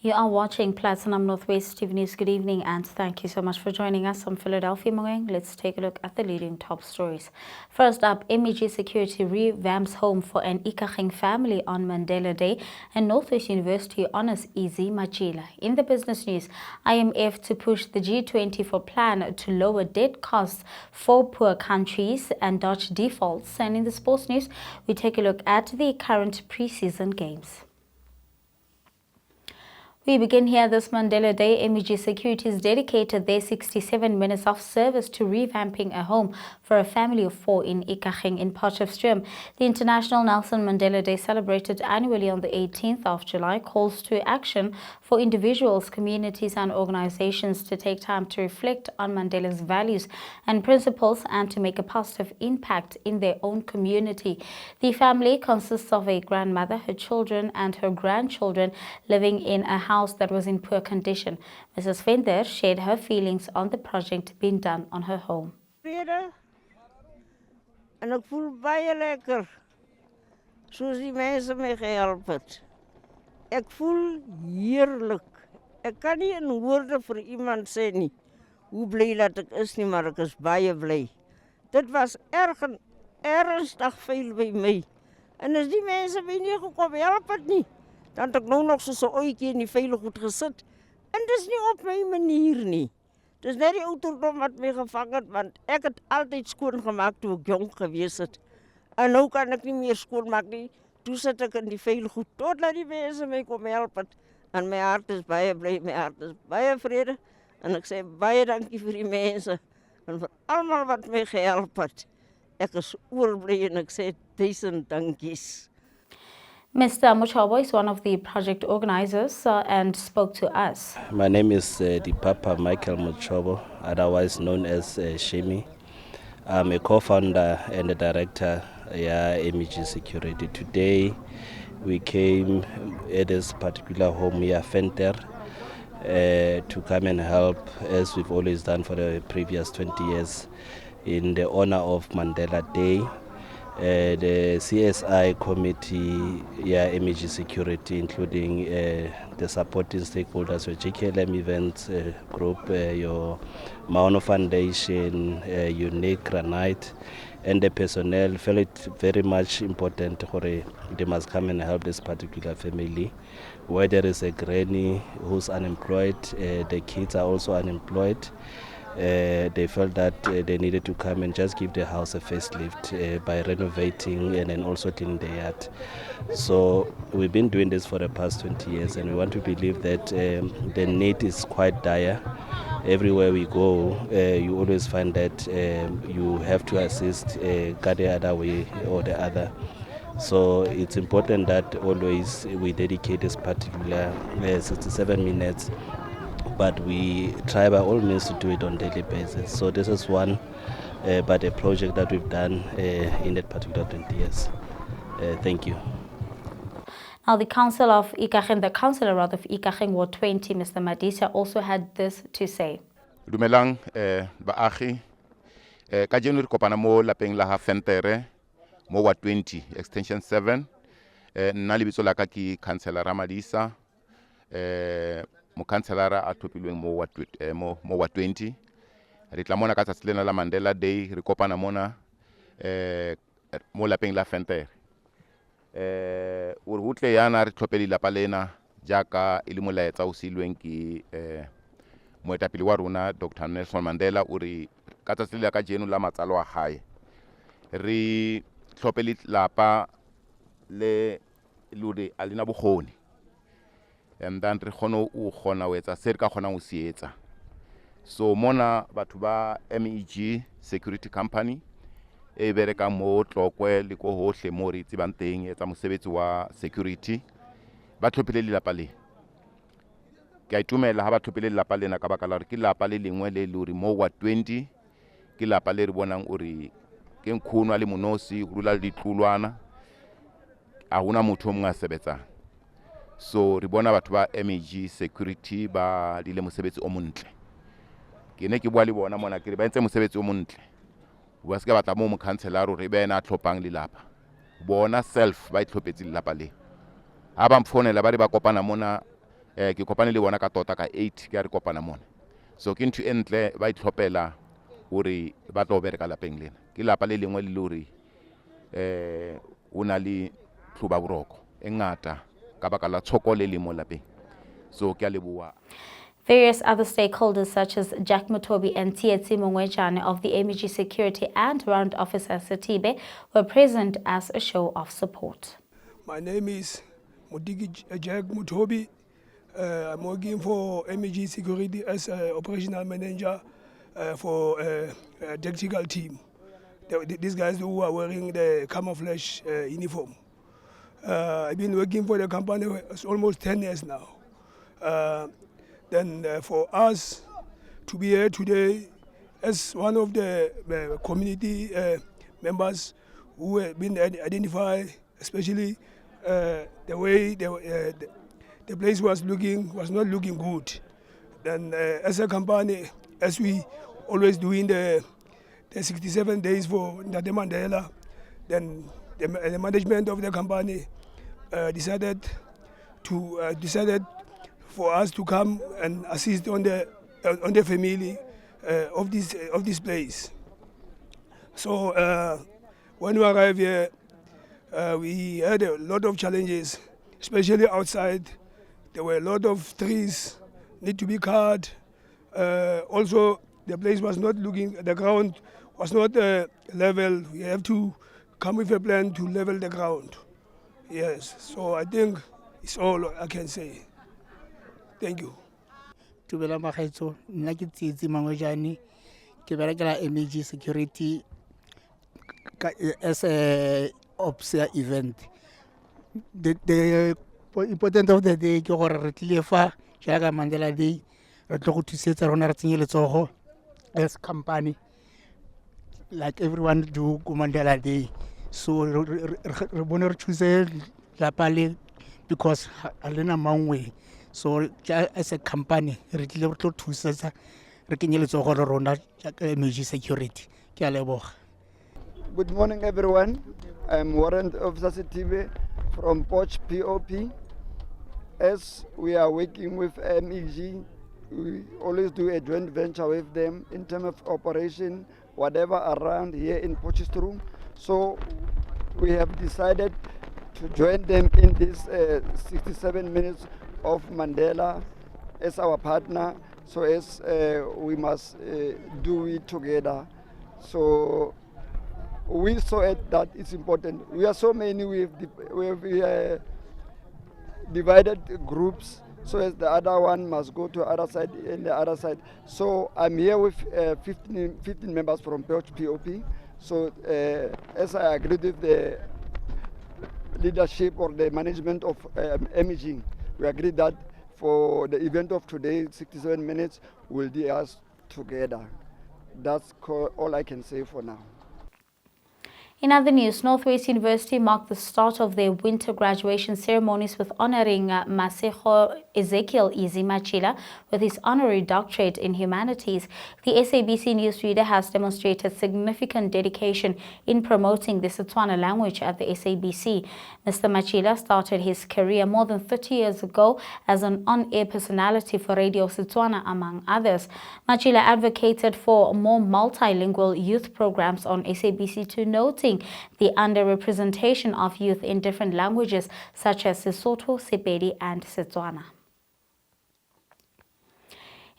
You are watching Platinum Northwest TV News. Good evening and thank you so much for joining us on Philadelphia Mangoeng. Let's take a look at the leading top stories. First up, MEG Security revamps home for an Ikageng family on Mandela Day, and Northwest University honors Easy Machila. In the business news, IMF to push the G24 plan to lower debt costs for poor countries and dodge defaults. And in the sports news, we take a look at the current pre-season games. We begin here this Mandela Day. MEG Security has dedicated their 67 minutes of service to revamping a home for a family of 4 in Ikageng in Potchefstroom. The International Nelson Mandela Day, celebrated annually on the 18th of July, calls to action for individuals, communities and organizations to take time to reflect on Mandela's values and principles and to make a positive impact in their own community. The family consists of a grandmother, her children and her grandchildren living in a house that was in poor condition. Mrs. Venter shared her feelings on the project being done on her home. En ik voel baie lekker, soos die mense my gehelp het. Ek voel heerlik. Ek kan nie in woorde vir iemand sê nie hoe bly dat ek is nie, maar ek is baie bly. Dit was ernstig veel by my. En as die mense my nie gekom help het nie, dan het ek nou nog so 'n ootjie in die veilig goed gesit. En dis nie op my manier nie. Dis net die ouderdom wat my gevang het, want ek het altyd skoon gemaak toe ek jong gewees het. En nou kan ek nie meer skoon maak nie. Toe sit ek in die veilig goed totdat die mense my kom help het. En my hart is baie bly, my hart is baie vrede. En ek sê baie dankie vir die mense en vir almal wat my gehelp het. Ek is oorbly en ek sê 1000 dankies. Mr. Muchobo is one of the project organizers and spoke to us. My name is Papa Michael Muchobo, otherwise known as Shemi. I'm a co-founder and a director at MEG Security. Today we came at this particular home here, Venter, to come and help, as we've always done for the previous 20 years, in the honor of Mandela Day. The CSI committee, MEG Security, including the supporting stakeholders, your GKLM events group, your Maono Foundation, Unique Granite, and the personnel felt it very much important that they must come and help this particular family, where there is a granny who's unemployed, the kids are also unemployed. They felt that they needed to come and just give the house a facelift by renovating and then also cleaning the yard. So we've been doing this for the past 20 years and we want to believe that the need is quite dire. Everywhere we go, you always find that you have to assist the other way or the other. So it's important that always we dedicate this particular 67 minutes, but we try by all means to do it on a daily basis. So this is one, but a project that we've done in that particular 20 years. Thank you. Now, the councillor of Ikageng Ward 20, Mr. Madisa, also had this to say. Dumelang ba Ahly, kajeno re kopana mo lapeng la ha Ventere mo Ward 20 extension 7. Nna lebitso la ka ke councillor Ramadisa, mo councillor a thopilweng mo Ward 20. Re tla mona ka tsatsi lena la Mandela Day re kopana mona mo lapeng la Ventere. O re hutle yana re tlhopeli lapa lena jaaka e le molaetsa o silweng ke moetapele wa rona Dr. Nelson Mandela o re ka tsatsi le ka jeno la matsalo a gae re tlhopeli lapa le lore a lena bogoni, and then re kgona o etsa se re ka kgona o se etsa. So mona batho ba MEG Security Company e bereka mo tlokwe le ko hohle mo re tsebang teng etsa mosebetsi wa security ba tlhophile lelapa le ke a itumela ha ba tlhophile lelapa lena ka baka la re ke lapa le lengwe le lori mo Ward 20 ke lapa le re bonang ore ke nkhuno le monosi o rula le ditlulwana a hona motho o mongwe a sebetsang. So re bona batho ba MEG Security ba dile mosebetsi o montle. Ke ne ke bua le bona mona ke re ba ntse mosebetsi o montle. Wa se ka batla mo mokhanselara re bena tlhopang lelapa bona self ba itlhopetse lelapa le ha ba mfonela ba re ba kopana mona ke kopane le bona ka tota ka 8 ke a re kopana mona, so ke ntho e ntle ba itlhophela hore ba tlo bereka lapeng lena. Ke lapa le lengwe le le hore o na le tlhoba boroko e ngata ka baka la tshoko le le mo lapeng, so ke a leboha. Various other stakeholders such as Jack Mutobi and Tsietsi Mongwejane of the MEG Security and Warrant Officer Satibe were present as a show of support. My name is Jack Mutobi. I'm working for MEG Security as operational manager for a tactical team. These guys who are wearing the camouflage uniform. I've been working for the company almost 10 years now. Then for us to be here today as one of the community members who have been identified, especially the way the place was not looking good. Then as a company, as we always doing the 67 days for Mandela, then the management of the company decided for us to come and assist on the family of this place. So when we arrived here, we had a lot of challenges, especially outside. There were a lot of trees need to be cut. Also, the place was not the ground was not level. We have to come with a plan to level the ground. Yes, so I think it's all I can say. Thank you. Tubela magaetso nna ke Tsietsi Mangwejane ke berekela MEG Security as a ops event. The important of the day ke gore re tlile fa jaaka Mandela Day re tlo go thusetsa rona re tsenye letsogo as company like everyone do go Mandela Day. So re bone re thuse lapa le because a lena Mangoeng. So as a company re tlile re tlo thusetsa re kenye letsogo le rona jaaka MEG Security. Ke a leboga. Good morning, everyone. I'm Warrant Officer Satibe from Poch POP. As we are working with MEG, we always do a joint venture with them in terms of operation, whatever around here in Potchefstroom. So we have decided to join them in this 67 minutes of Mandela as our partner. So as we must do it together. So we saw it that it's important. We are so many, we have divided groups, so as the other one must go to the other side and the other side. So I'm here with 15 members from POP. So as I agreed with the leadership or the management of MEG, we agreed that for the event of today, 67 minutes, we'll do us together. That's all I can say for now. In other news, Northwest University marked the start of their winter graduation ceremonies with honoring Masego Ezekiel Izzy Machila with his honorary doctorate in humanities. The SABC newsreader has demonstrated significant dedication in promoting the Setswana language at the SABC. Mr. Machila started his career more than 30 years ago as an on-air personality for Radio Setswana, among others. Machila advocated for more multilingual youth programs on SABC2, noting the underrepresentation of youth in different languages such as Sesotho, Sepedi and Setswana.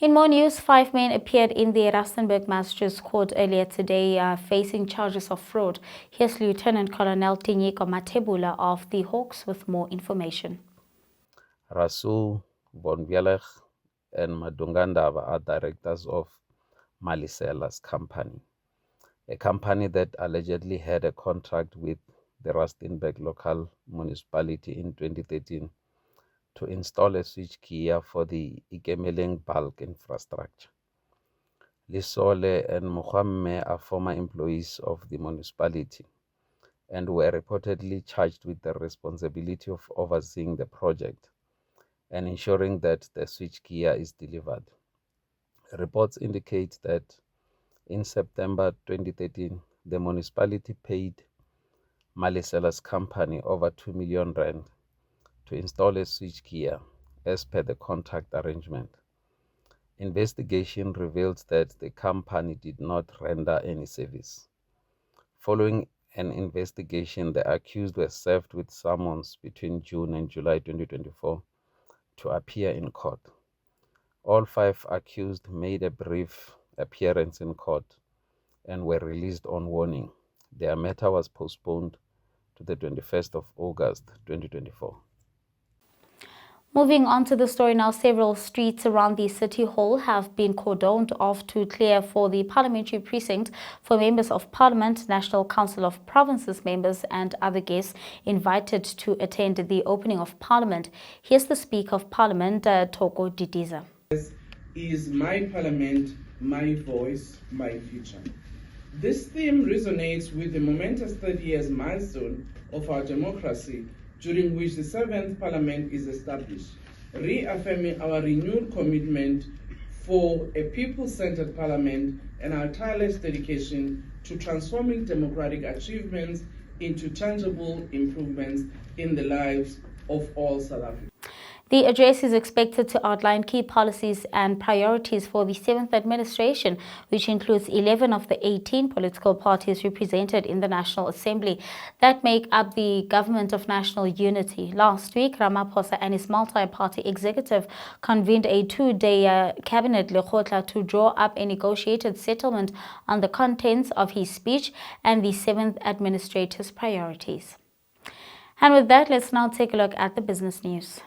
In more news, 5 men appeared in the Rustenburg Magistrates Court earlier today facing charges of fraud. Here's Lieutenant Colonel Tinyiko Matebula of the Hawks with more information. Rasul, Von Vielech and Madungandava are directors of Malisela's company, a company that allegedly had a contract with the Rustenburg local municipality in 2013 to install a switchgear for the Ikageng bulk infrastructure. Lisole and Muhamme are former employees of the municipality and were reportedly charged with the responsibility of overseeing the project and ensuring that the switchgear is delivered. Reports indicate that in September 2013, the municipality paid Malisela's company over 2 million rand to install a switchgear as per the contract arrangement. Investigation reveals that the company did not render any service. Following an investigation, the accused were served with summons between June and July 2024 to appear in court. All 5 accused made a brief appearance in court and were released on warning. Their matter was postponed to the 21st of August 2024. Moving on to the story now, several streets around the City Hall have been cordoned off to clear for the parliamentary precinct for members of Parliament, National Council of Provinces members and other guests invited to attend the opening of Parliament. Here's the Speaker of Parliament, Toko Didiza. Is my Parliament, my voice, my future. This theme resonates with the momentous 30 years milestone of our democracy, during which the 7th Parliament is established, reaffirming our renewed commitment for a people-centered Parliament and our tireless dedication to transforming democratic achievements into tangible improvements in the lives of all South Africans. The address is expected to outline key policies and priorities for the 7th administration, which includes 11 of the 18 political parties represented in the National Assembly that make up the Government of National Unity. Last week, Ramaphosa and his multi-party executive convened a 2-day cabinet lekgotla to draw up a negotiated settlement on the contents of his speech and the 7th administrator's priorities. And with that, let's now take a look at the business news.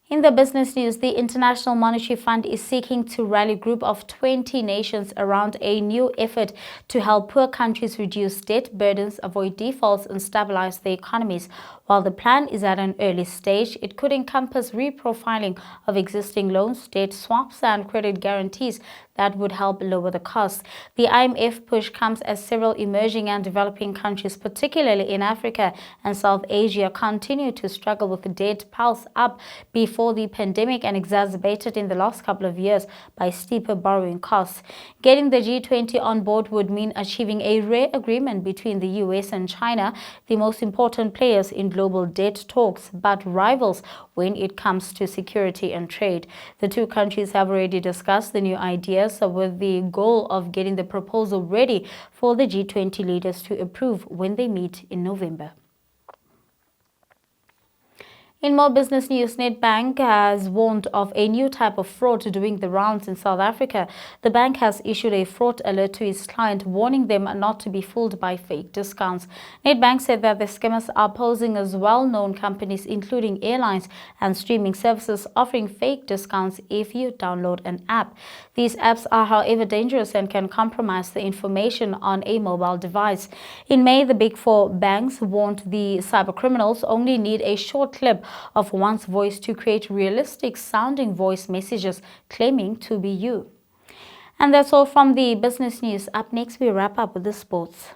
In the business news, the International Monetary Fund is seeking to rally a group of 20 nations around a new effort to help poor countries reduce debt burdens, avoid defaults, and stabilize their economies. While the plan is at an early stage, it could encompass reprofiling of existing loans, debt swaps, and credit guarantees that would help lower the costs. The IMF push comes as several emerging and developing countries, particularly in Africa and South Asia, continue to struggle with debt piles up before the pandemic and exacerbated in the last couple of years by steeper borrowing costs. Getting the G20 on board would mean achieving a rare agreement between the US and China, the most important players in global debt talks, but rivals when it comes to security and trade. The two countries have already discussed the new ideas with the goal of getting the proposal ready for the G20 leaders to approve when they meet in November. In more business news, Nedbank has warned of a new type of fraud doing the rounds in South Africa. The bank has issued a fraud alert to its client, warning them not to be fooled by fake discounts. Nedbank said that the scammers are posing as well-known companies, including airlines and streaming services, offering fake discounts if you download an app. These apps are, however, dangerous and can compromise the information on a mobile device. In May, the Big Four banks warned the cybercriminals only need a short clip of one's voice to create realistic sounding voice messages claiming to be you. And that's all from the business news. Up next, we wrap up with the sports.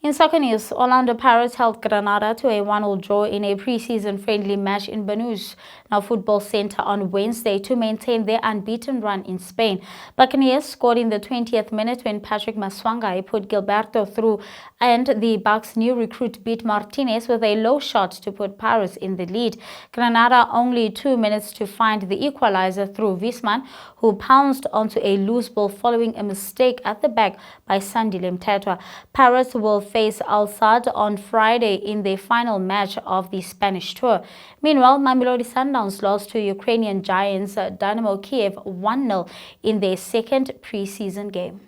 In soccer news, Orlando Pirates held Granada to a 1-1 draw in a pre-season friendly match in Banús, now Football Center, on Wednesday to maintain their unbeaten run in Spain. Buccaneers scored in the 20th minute when Patrick Maswangai put Gilberto through, and the Bucs' new recruit beat Martinez with a low shot to put Pirates in the lead. Granada only 2 minutes to find the equalizer through Wiesmann, who pounced onto a loose ball following a mistake at the back by Sandile Mthethwa. Pirates will face Al-Sadd on Friday in their final match of the Spanish tour. Meanwhile, Mamelodi Sundowns lost to Ukrainian giants Dynamo Kiev 1-0 in their second pre-season game.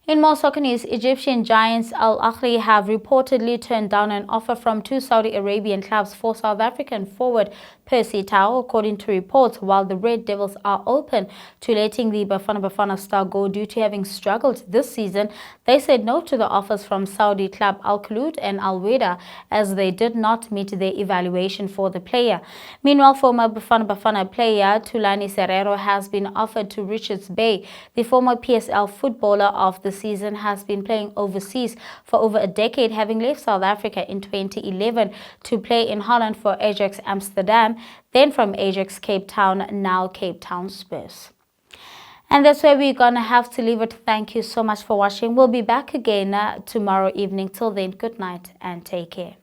In more soccer news, Egyptian giants Ahly have reportedly turned down an offer from 2 Saudi Arabian clubs for South African forward Percy Tau, according to reports, while the Red Devils are open to letting the Bafana star go due to having struggled this season. They said no to the offers from Saudi club Al Khaloud and Al Weda, as they did not meet their evaluation for the player. Meanwhile, former Bafana player Thulani Serero has been offered to Richards Bay. The former PSL footballer of the season has been playing overseas for over a decade, having left South Africa in 2011 to play in Holland for Ajax Amsterdam, then from Ajax Cape Town, now Cape Town Spurs. And that's where we're going to have to leave it. Thank you so much for watching. We'll be back again tomorrow evening. Till then, good night and take care.